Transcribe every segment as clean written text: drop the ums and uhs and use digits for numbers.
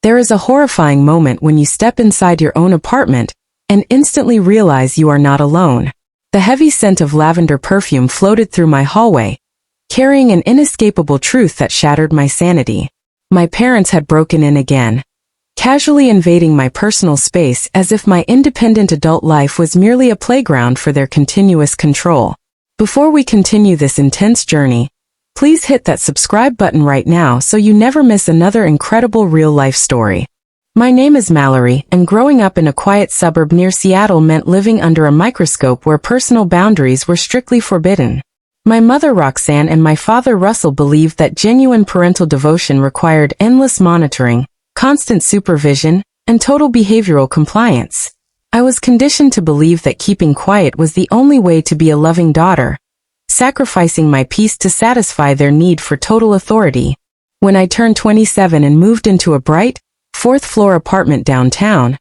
There is a horrifying moment when you step inside your own apartment and instantly realize you are not alone. The heavy scent of lavender perfume floated through my hallway, carrying an inescapable truth that shattered my sanity. My parents had broken in again, casually invading my personal space as if my independent adult life was merely a playground for their continuous control. Before we continue this intense journey, please hit that subscribe button right now so you never miss another incredible real-life story. My name is Mallory, and growing up in a quiet suburb near Seattle meant living under a microscope where personal boundaries were strictly forbidden. My mother Roxanne and my father Russell believed that genuine parental devotion required endless monitoring, constant supervision, and total behavioral compliance. I was conditioned to believe that keeping quiet was the only way to be a loving daughter, sacrificing my peace to satisfy their need for total authority. When I turned 27 and moved into a bright, fourth-floor apartment downtown,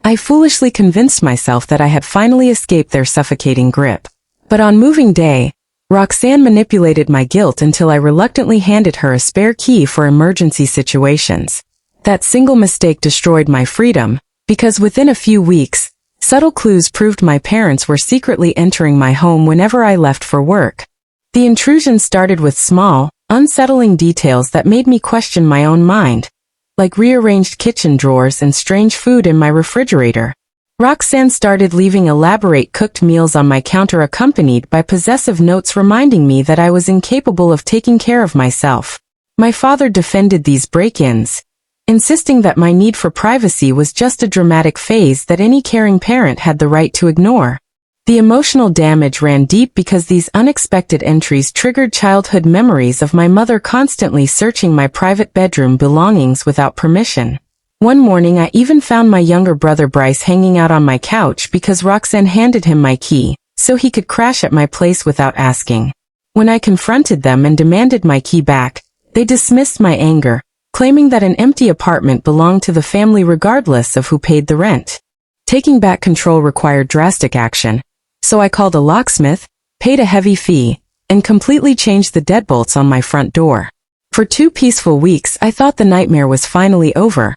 I foolishly convinced myself that I had finally escaped their suffocating grip. But on moving day, Roxanne manipulated my guilt until I reluctantly handed her a spare key for emergency situations. That single mistake destroyed my freedom, because within a few weeks, subtle clues proved my parents were secretly entering my home whenever I left for work. The intrusion started with small, unsettling details that made me question my own mind, like rearranged kitchen drawers and strange food in my refrigerator. Roxanne started leaving elaborate cooked meals on my counter accompanied by possessive notes reminding me that I was incapable of taking care of myself. My father defended these break-ins, insisting that my need for privacy was just a dramatic phase that any caring parent had the right to ignore. The emotional damage ran deep because these unexpected entries triggered childhood memories of my mother constantly searching my private bedroom belongings without permission. One morning I even found my younger brother Bryce hanging out on my couch because Roxanne handed him my key, so he could crash at my place without asking. When I confronted them and demanded my key back, they dismissed my anger, claiming that an empty apartment belonged to the family regardless of who paid the rent. Taking back control required drastic action, so I called a locksmith, paid a heavy fee, and completely changed the deadbolts on my front door. For 2 peaceful weeks I thought the nightmare was finally over,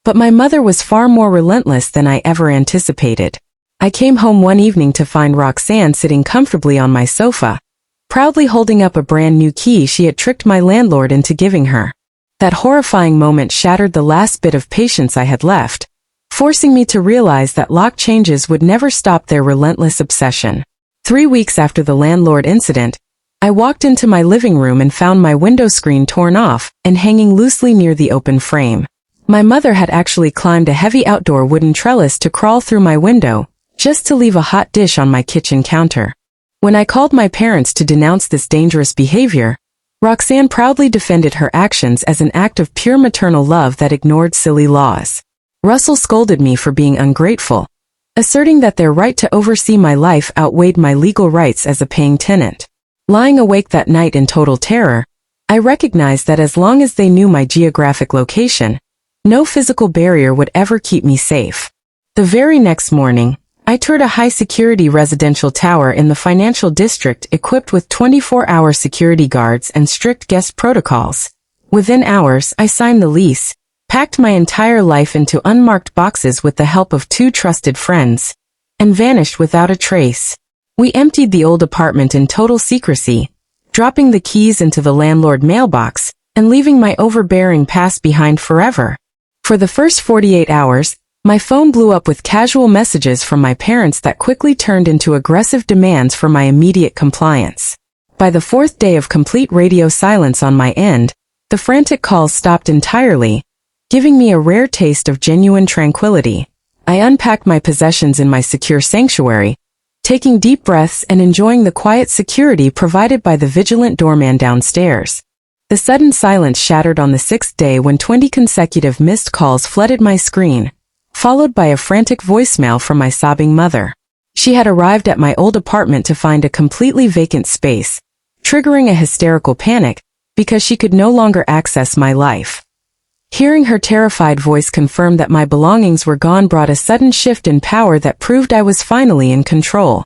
but my mother was far more relentless than I ever anticipated. I came home one evening to find Roxanne sitting comfortably on my sofa, proudly holding up a brand new key she had tricked my landlord into giving her. That horrifying moment shattered the last bit of patience I had left, forcing me to realize that lock changes would never stop their relentless obsession. 3 weeks after the landlord incident, I walked into my living room and found my window screen torn off and hanging loosely near the open frame. My mother had actually climbed a heavy outdoor wooden trellis to crawl through my window, just to leave a hot dish on my kitchen counter. When I called my parents to denounce this dangerous behavior, Roxanne proudly defended her actions as an act of pure maternal love that ignored silly laws. Russell scolded me for being ungrateful, asserting that their right to oversee my life outweighed my legal rights as a paying tenant. Lying awake that night in total terror, I recognized that as long as they knew my geographic location, no physical barrier would ever keep me safe. The very next morning, I toured a high-security residential tower in the financial district equipped with 24-hour security guards and strict guest protocols. Within hours, I signed the lease, packed my entire life into unmarked boxes with the help of 2 trusted friends, and vanished without a trace. We emptied the old apartment in total secrecy, dropping the keys into the landlord mailbox, and leaving my overbearing past behind forever. For the first 48 hours, my phone blew up with casual messages from my parents that quickly turned into aggressive demands for my immediate compliance. By the 4th day of complete radio silence on my end, the frantic calls stopped entirely, giving me a rare taste of genuine tranquility. I unpacked my possessions in my secure sanctuary, taking deep breaths and enjoying the quiet security provided by the vigilant doorman downstairs. The sudden silence shattered on the 6th day when 20 consecutive missed calls flooded my screen, followed by a frantic voicemail from my sobbing mother. She had arrived at my old apartment to find a completely vacant space, triggering a hysterical panic because she could no longer access my life. Hearing her terrified voice confirm that my belongings were gone brought a sudden shift in power that proved I was finally in control.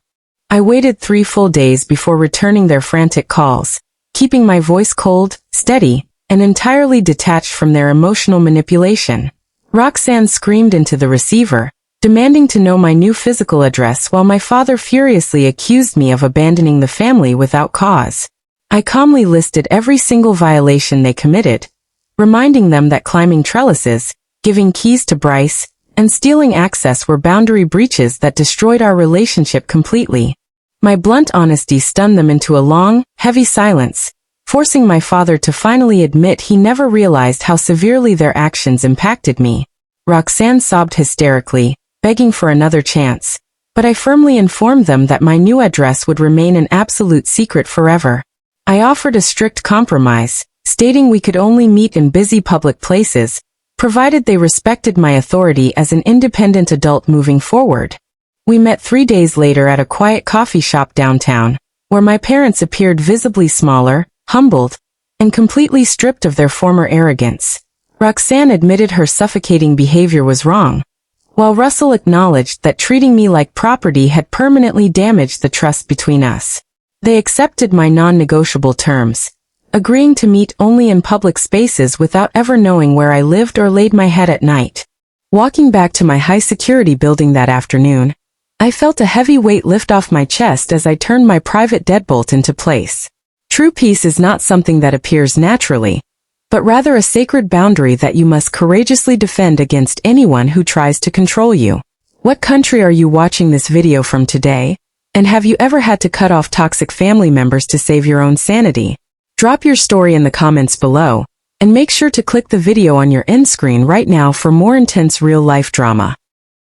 I waited 3 full days before returning their frantic calls, keeping my voice cold, steady, and entirely detached from their emotional manipulation. Roxanne screamed into the receiver, demanding to know my new physical address while my father furiously accused me of abandoning the family without cause. I calmly listed every single violation they committed, reminding them that climbing trellises, giving keys to Bryce, and stealing access were boundary breaches that destroyed our relationship completely. My blunt honesty stunned them into a long, heavy silence, forcing my father to finally admit he never realized how severely their actions impacted me. Roxanne sobbed hysterically, begging for another chance, but I firmly informed them that my new address would remain an absolute secret forever. I offered a strict compromise, stating we could only meet in busy public places, provided they respected my authority as an independent adult moving forward. We met 3 days later at a quiet coffee shop downtown, where my parents appeared visibly smaller, humbled, and completely stripped of their former arrogance. Roxanne admitted her suffocating behavior was wrong, while Russell acknowledged that treating me like property had permanently damaged the trust between us. They accepted my non-negotiable terms, agreeing to meet only in public spaces without ever knowing where I lived or laid my head at night. Walking back to my high-security building that afternoon, I felt a heavy weight lift off my chest as I turned my private deadbolt into place. True peace is not something that appears naturally, but rather a sacred boundary that you must courageously defend against anyone who tries to control you. What country are you watching this video from today? And have you ever had to cut off toxic family members to save your own sanity? Drop your story in the comments below, and make sure to click the video on your end screen right now for more intense real-life drama.